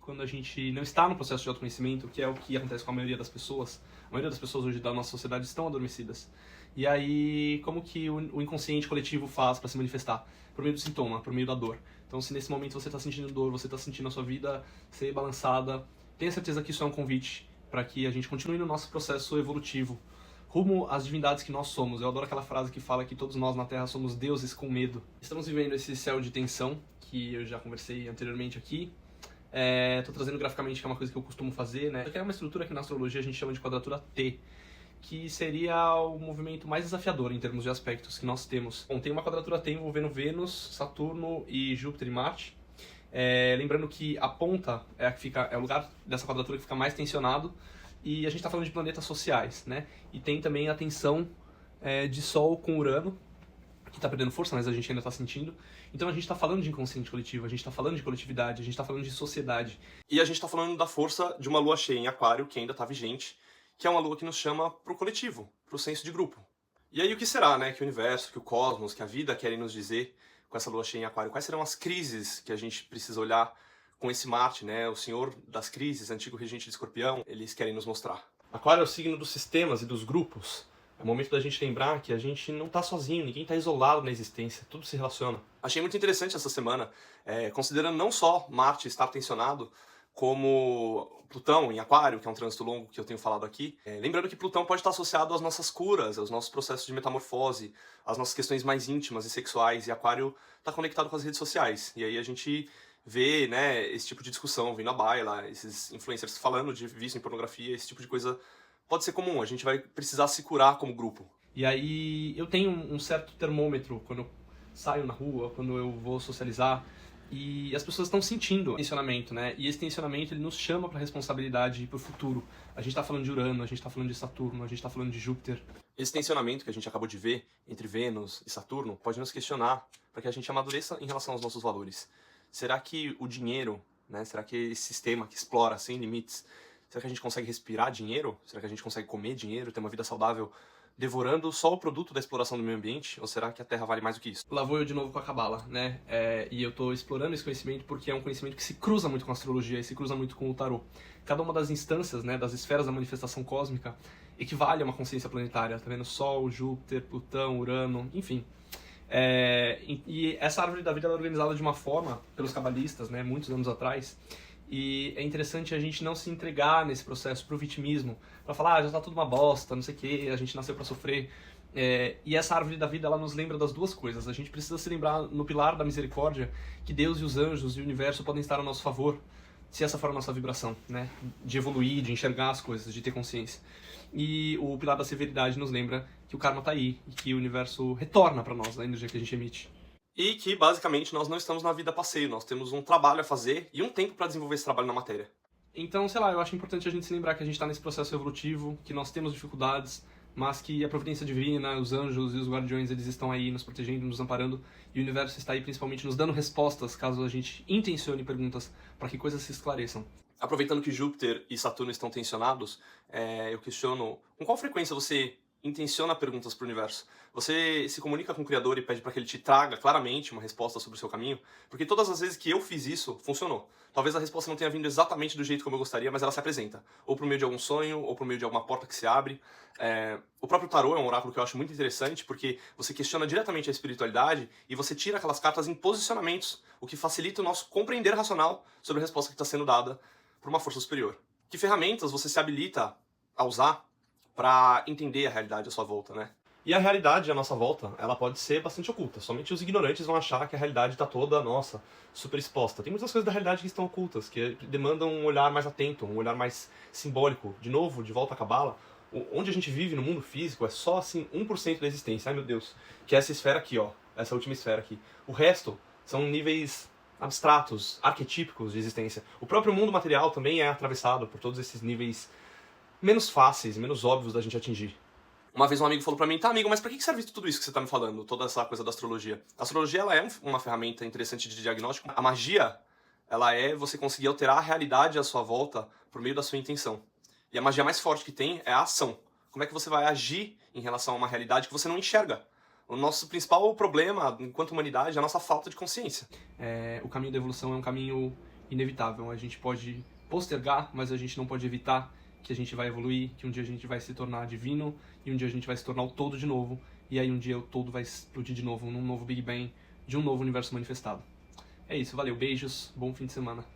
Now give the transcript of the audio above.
quando a gente não está no processo de autoconhecimento, que é o que acontece com a maioria das pessoas. A maioria das pessoas hoje da nossa sociedade estão adormecidas. E aí, como que o inconsciente coletivo faz para se manifestar? Por meio do sintoma, por meio da dor. Então, se nesse momento você está sentindo dor, você está sentindo a sua vida ser balançada, tenha certeza que isso é um convite para que a gente continue no nosso processo evolutivo, rumo às divindades que nós somos. Eu adoro aquela frase que fala que todos nós na Terra somos deuses com medo. Estamos vivendo esse céu de tensão, que eu já conversei anteriormente aqui. Estou trazendo graficamente, que é uma coisa que eu costumo fazer, né? Que é uma estrutura que na astrologia a gente chama de quadratura T, que seria o movimento mais desafiador em termos de aspectos que nós temos. Bom, tem uma quadratura T envolvendo Vênus, Saturno e Júpiter e Marte. Lembrando que a ponta é o lugar dessa quadratura que fica mais tensionado, e a gente está falando de planetas sociais, né? E tem também a tensão de Sol com Urano, que está perdendo força, mas a gente ainda está sentindo. Então a gente está falando de inconsciente coletivo, a gente está falando de coletividade, a gente está falando de sociedade. E a gente está falando da força de uma lua cheia em Aquário, que ainda está vigente, que é uma lua que nos chama para o coletivo, para o senso de grupo. E aí o que será, né, que o universo, que o cosmos, que a vida querem nos dizer com essa lua cheia em Aquário? Quais serão as crises que a gente precisa olhar com esse Marte, né, o senhor das crises, antigo regente de Escorpião, eles querem nos mostrar? Aquário é o signo dos sistemas e dos grupos. É o momento da gente lembrar que a gente não está sozinho, ninguém está isolado na existência, tudo se relaciona. Achei muito interessante essa semana, considerando não só Marte estar tensionado, como Plutão em Aquário, que é um trânsito longo que eu tenho falado aqui. Lembrando que Plutão pode estar associado às nossas curas, aos nossos processos de metamorfose, às nossas questões mais íntimas e sexuais, e Aquário está conectado com as redes sociais. E aí a gente vê, né, esse tipo de discussão vindo à baila, esses influencers falando de vício em pornografia, esse tipo de coisa pode ser comum, a gente vai precisar se curar como grupo. E aí eu tenho um certo termômetro quando eu saio na rua, quando eu vou socializar, e as pessoas estão sentindo tensionamento, né? E esse tensionamento ele nos chama para a responsabilidade e para o futuro. A gente está falando de Urano, a gente está falando de Saturno, a gente está falando de Júpiter. Esse tensionamento que a gente acabou de ver entre Vênus e Saturno pode nos questionar para que a gente amadureça em relação aos nossos valores. Será que o dinheiro, né? Será que esse sistema que explora sem limites, será que a gente consegue respirar dinheiro? Será que a gente consegue comer dinheiro, ter uma vida saudável, devorando só o produto da exploração do meio ambiente? Ou será que a Terra vale mais do que isso? Lá vou eu de novo com a Cabala, né? E eu tô explorando esse conhecimento porque é um conhecimento que se cruza muito com a astrologia e se cruza muito com o tarô. Cada uma das instâncias, né, das esferas da manifestação cósmica equivale a uma consciência planetária, tá vendo? Sol, Júpiter, Plutão, Urano, enfim. E essa árvore da vida é organizada de uma forma, pelos cabalistas, né, muitos anos atrás, e é interessante a gente não se entregar nesse processo pro vitimismo, para falar, já tá tudo uma bosta, não sei o que, a gente nasceu para sofrer. E essa árvore da vida, ela nos lembra das duas coisas. A gente precisa se lembrar, no pilar da misericórdia, que Deus e os anjos e o universo podem estar a nosso favor, se essa for a nossa vibração, né, de evoluir, de enxergar as coisas, de ter consciência. E o pilar da severidade nos lembra que o karma tá aí, e que o universo retorna para nós a energia que a gente emite. E que, basicamente, nós não estamos na vida a passeio, nós temos um trabalho a fazer e um tempo para desenvolver esse trabalho na matéria. Então, sei lá, eu acho importante a gente se lembrar que a gente está nesse processo evolutivo, que nós temos dificuldades, mas que a providência divina, os anjos e os guardiões, eles estão aí nos protegendo, nos amparando, e o universo está aí principalmente nos dando respostas, caso a gente intencione perguntas, para que coisas se esclareçam. Aproveitando que Júpiter e Saturno estão tensionados, eu questiono com qual frequência você intenciona perguntas para o universo. Você se comunica com o Criador e pede para que ele te traga claramente uma resposta sobre o seu caminho? Porque todas as vezes que eu fiz isso, funcionou. Talvez a resposta não tenha vindo exatamente do jeito como eu gostaria, mas ela se apresenta. Ou por meio de algum sonho, ou por meio de alguma porta que se abre. O próprio tarô é um oráculo que eu acho muito interessante, porque você questiona diretamente a espiritualidade e você tira aquelas cartas em posicionamentos, o que facilita o nosso compreender racional sobre a resposta que está sendo dada por uma força superior. Que ferramentas você se habilita a usar para entender a realidade à sua volta, né? E a realidade à nossa volta, ela pode ser bastante oculta. Somente os ignorantes vão achar que a realidade está toda, nossa, super exposta. Tem muitas coisas da realidade que estão ocultas, que demandam um olhar mais atento, um olhar mais simbólico. De novo, de volta à Cabala, onde a gente vive no mundo físico é só, assim, 1% da existência. Ai, meu Deus. Que é essa esfera aqui, ó. Essa última esfera aqui. O resto são níveis abstratos, arquetípicos de existência. O próprio mundo material também é atravessado por todos esses níveis menos fáceis, menos óbvios da gente atingir. Uma vez um amigo falou pra mim, tá amigo, mas pra que serve tudo isso que você tá me falando? Toda essa coisa da astrologia. A astrologia, ela é uma ferramenta interessante de diagnóstico. A magia, ela é você conseguir alterar a realidade à sua volta por meio da sua intenção. E a magia mais forte que tem é a ação. Como é que você vai agir em relação a uma realidade que você não enxerga? O nosso principal problema, enquanto humanidade, é a nossa falta de consciência. O caminho da evolução é um caminho inevitável. A gente pode postergar, mas a gente não pode evitar que a gente vai evoluir, que um dia a gente vai se tornar divino, e um dia a gente vai se tornar o todo de novo, e aí um dia o todo vai explodir de novo num novo Big Bang, de um novo universo manifestado. É isso, valeu, beijos, bom fim de semana.